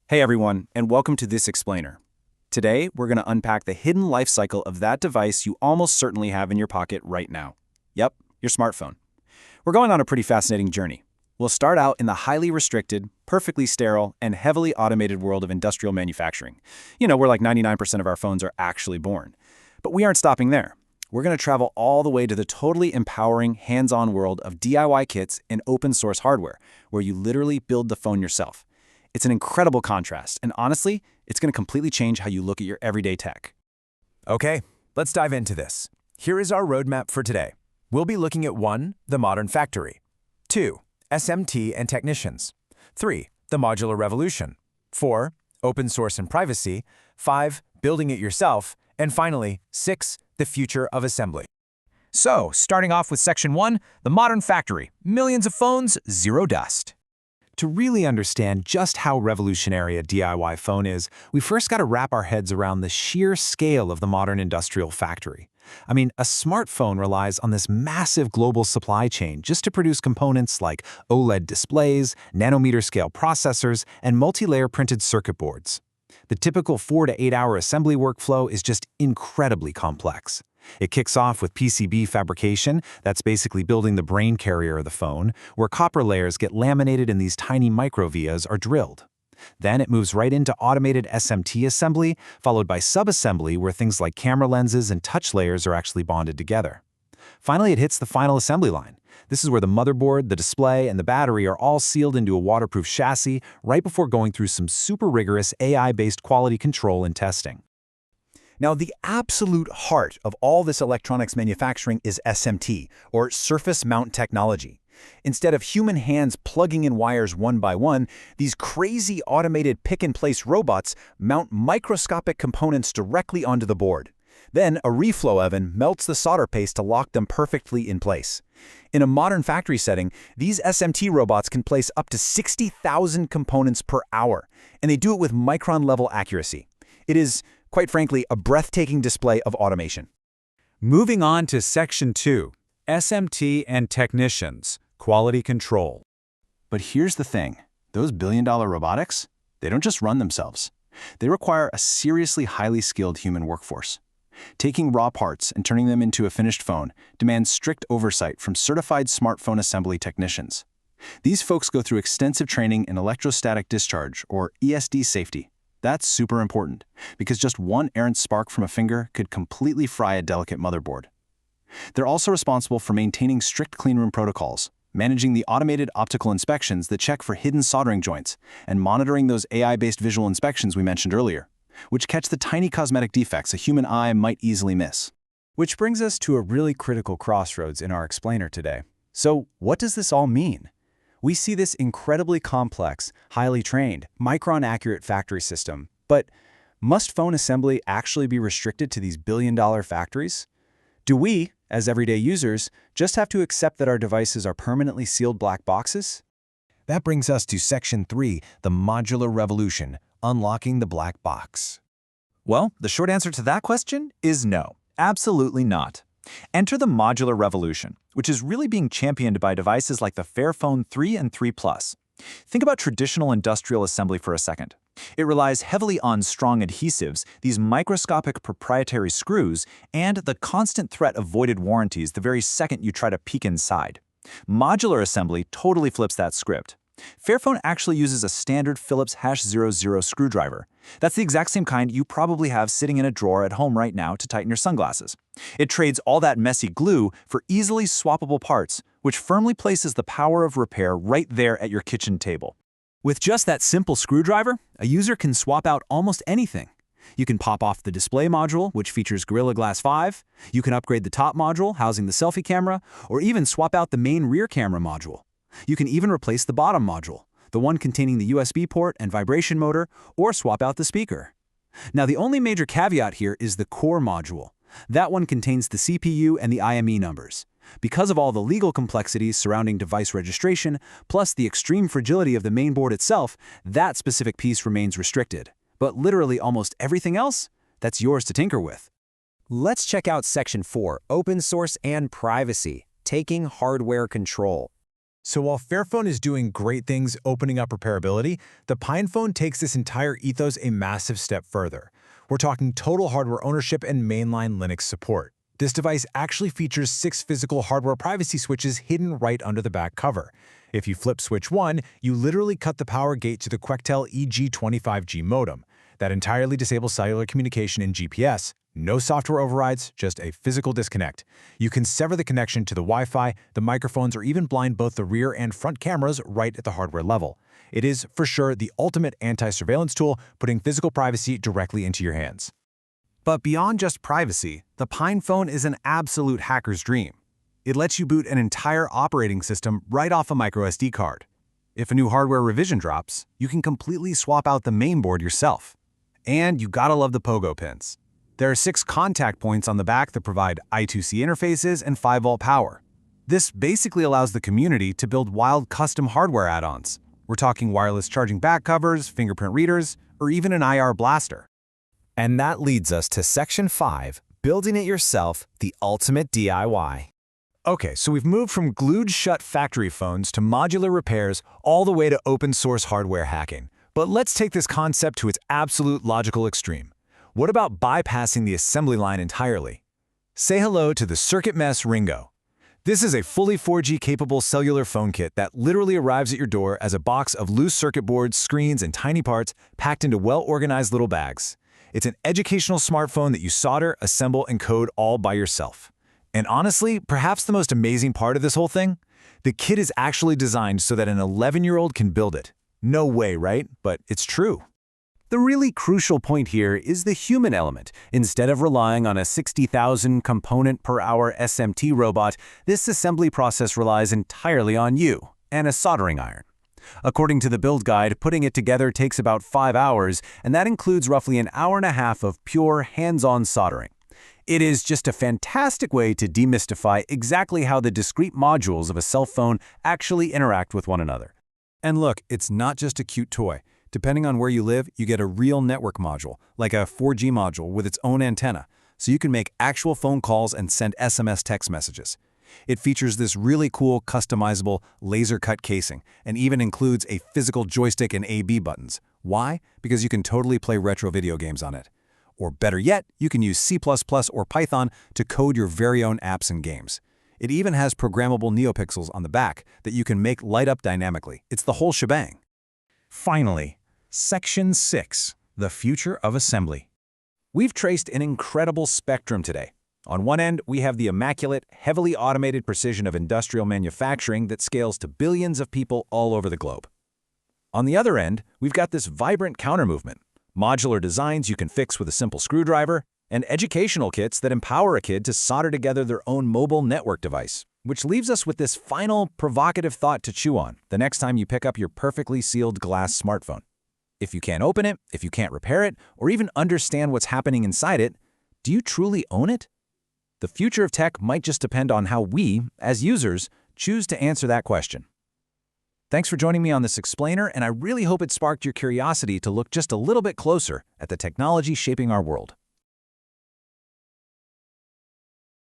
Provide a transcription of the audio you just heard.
Hey everyone, and welcome to This Explainer. Today, we're going to unpack the hidden life cycle of that device you almost certainly have in your pocket right now. Yep, your smartphone. We're going on a pretty fascinating journey. We'll start out in the highly restricted, perfectly sterile, and heavily automated world of industrial manufacturing. Where like 99% of our phones are actually born. But we aren't stopping there. We're going to travel all the way to the totally empowering, hands-on world of DIY kits and open-source hardware, where you literally build the phone yourself. It's an incredible contrast, and honestly, it's going to completely change how you look at your everyday tech. Okay, let's dive into this. Here is our roadmap for today. We'll be looking at 1. The modern factory. 2. SMT and technicians. 3. The modular revolution. 4. Open source and privacy. 5. Building it yourself. And finally, 6. The future of assembly. So, starting off with Section 1, the modern factory. Millions of phones, zero dust. To really understand just how revolutionary a DIY phone is, we first got to wrap our heads around the sheer scale of the modern industrial factory. I mean, a smartphone relies on this massive global supply chain just to produce components like OLED displays, nanometer-scale processors, and multi-layer printed circuit boards. The typical 4 to 8 hour assembly workflow is just incredibly complex. It kicks off with PCB fabrication, that's basically building the brain carrier of the phone, where copper layers get laminated and these tiny microvias are drilled. Then it moves right into automated SMT assembly, followed by subassembly where things like camera lenses and touch layers are actually bonded together. Finally, it hits the final assembly line. This is where the motherboard, the display, and the battery are all sealed into a waterproof chassis right before going through some super rigorous AI-based quality control and testing. Now, the absolute heart of all this electronics manufacturing is SMT, or surface mount technology. Instead of human hands plugging in wires one by one, these crazy automated pick-and-place robots mount microscopic components directly onto the board. Then, a reflow oven melts the solder paste to lock them perfectly in place. In a modern factory setting, these SMT robots can place up to 60,000 components per hour, and they do it with micron-level accuracy. It is, quite frankly, a breathtaking display of automation. Moving on to Section 2, SMT and technicians, quality control. But here's the thing. Those billion-dollar robotics, they don't just run themselves. They require a seriously highly skilled human workforce. Taking raw parts and turning them into a finished phone demands strict oversight from certified smartphone assembly technicians. These folks go through extensive training in electrostatic discharge, or ESD safety. That's super important, because just one errant spark from a finger could completely fry a delicate motherboard. They're also responsible for maintaining strict cleanroom protocols, managing the automated optical inspections that check for hidden soldering joints, and monitoring those AI-based visual inspections we mentioned earlier, which catch the tiny cosmetic defects a human eye might easily miss. Which brings us to a really critical crossroads in our explainer today. So, what does this all mean? We see this incredibly complex, highly trained, micron-accurate factory system, but must phone assembly actually be restricted to these billion-dollar factories? Do we, as everyday users, just have to accept that our devices are permanently sealed black boxes? That brings us to Section 3, the modular revolution, unlocking the black box. Well, the short answer to that question is no, absolutely not. Enter the modular revolution, which is really being championed by devices like the Fairphone 3 and 3 Plus. Think about traditional industrial assembly for a second. It relies heavily on strong adhesives, these microscopic proprietary screws, and the constant threat of voided warranties the very second you try to peek inside. Modular assembly totally flips that script. Fairphone actually uses a standard Phillips #00 screwdriver. That's the exact same kind you probably have sitting in a drawer at home right now to tighten your sunglasses. It trades all that messy glue for easily swappable parts, which firmly places the power of repair right there at your kitchen table. With just that simple screwdriver, a user can swap out almost anything. You can pop off the display module, which features Gorilla Glass 5. You can upgrade the top module, housing the selfie camera, or even swap out the main rear camera module. You can even replace the bottom module, the one containing the USB port and vibration motor, or swap out the speaker. Now, the only major caveat here is the core module. That one contains the CPU and the IME numbers. Because of all the legal complexities surrounding device registration, plus the extreme fragility of the main board itself, that specific piece remains restricted. But literally almost everything else, that's yours to tinker with. Let's check out Section 4, Open Source and Privacy, Taking Hardware Control. So while Fairphone is doing great things opening up repairability, the PinePhone takes this entire ethos a massive step further. We're talking total hardware ownership and mainline Linux support. This device actually features 6 physical hardware privacy switches hidden right under the back cover. If you flip switch 1, you literally cut the power gate to the Quectel EG25G modem. That entirely disables cellular communication and GPS. No software overrides, just a physical disconnect. You can sever the connection to the Wi-Fi, the microphones, or even blind both the rear and front cameras right at the hardware level. It is, for sure, the ultimate anti-surveillance tool, putting physical privacy directly into your hands. But beyond just privacy, the PinePhone is an absolute hacker's dream. It lets you boot an entire operating system right off a microSD card. If a new hardware revision drops, you can completely swap out the mainboard yourself. And you gotta love the pogo pins. There are 6 contact points on the back that provide I2C interfaces and 5-volt power. This basically allows the community to build wild custom hardware add-ons. We're talking wireless charging back covers, fingerprint readers, or even an IR blaster. And that leads us to Section 5, Building It Yourself, the Ultimate DIY. Okay, so we've moved from glued-shut factory phones to modular repairs all the way to open-source hardware hacking. But let's take this concept to its absolute logical extreme. What about bypassing the assembly line entirely? Say hello to the Circuit Mess Ringo. This is a fully 4G-capable cellular phone kit that literally arrives at your door as a box of loose circuit boards, screens, and tiny parts packed into well-organized little bags. It's an educational smartphone that you solder, assemble, and code all by yourself. And honestly, perhaps the most amazing part of this whole thing? The kit is actually designed so that an 11-year-old can build it. No way, right? But it's true. The really crucial point here is the human element. Instead of relying on a 60,000 component per hour SMT robot, this assembly process relies entirely on you and a soldering iron. According to the build guide, putting it together takes about 5 hours, and that includes roughly an hour and a half of pure hands-on soldering. It is just a fantastic way to demystify exactly how the discrete modules of a cell phone actually interact with one another. And look, it's not just a cute toy. Depending on where you live, you get a real network module, like a 4G module with its own antenna, so you can make actual phone calls and send SMS text messages. It features this really cool, customizable, laser-cut casing, and even includes a physical joystick and A/B buttons. Why? Because you can totally play retro video games on it. Or better yet, you can use C++ or Python to code your very own apps and games. It even has programmable NeoPixels on the back that you can make light up dynamically. It's the whole shebang. Finally, Section 6, the future of assembly. We've traced an incredible spectrum today. On one end, we have the immaculate, heavily automated precision of industrial manufacturing that scales to billions of people all over the globe. On the other end, we've got this vibrant counter-movement, modular designs you can fix with a simple screwdriver, and educational kits that empower a kid to solder together their own mobile network device. Which leaves us with this final, provocative thought to chew on the next time you pick up your perfectly sealed glass smartphone. If you can't open it, if you can't repair it, or even understand what's happening inside it, do you truly own it? The future of tech might just depend on how we, as users, choose to answer that question. Thanks for joining me on this explainer, and I really hope it sparked your curiosity to look just a little bit closer at the technology shaping our world.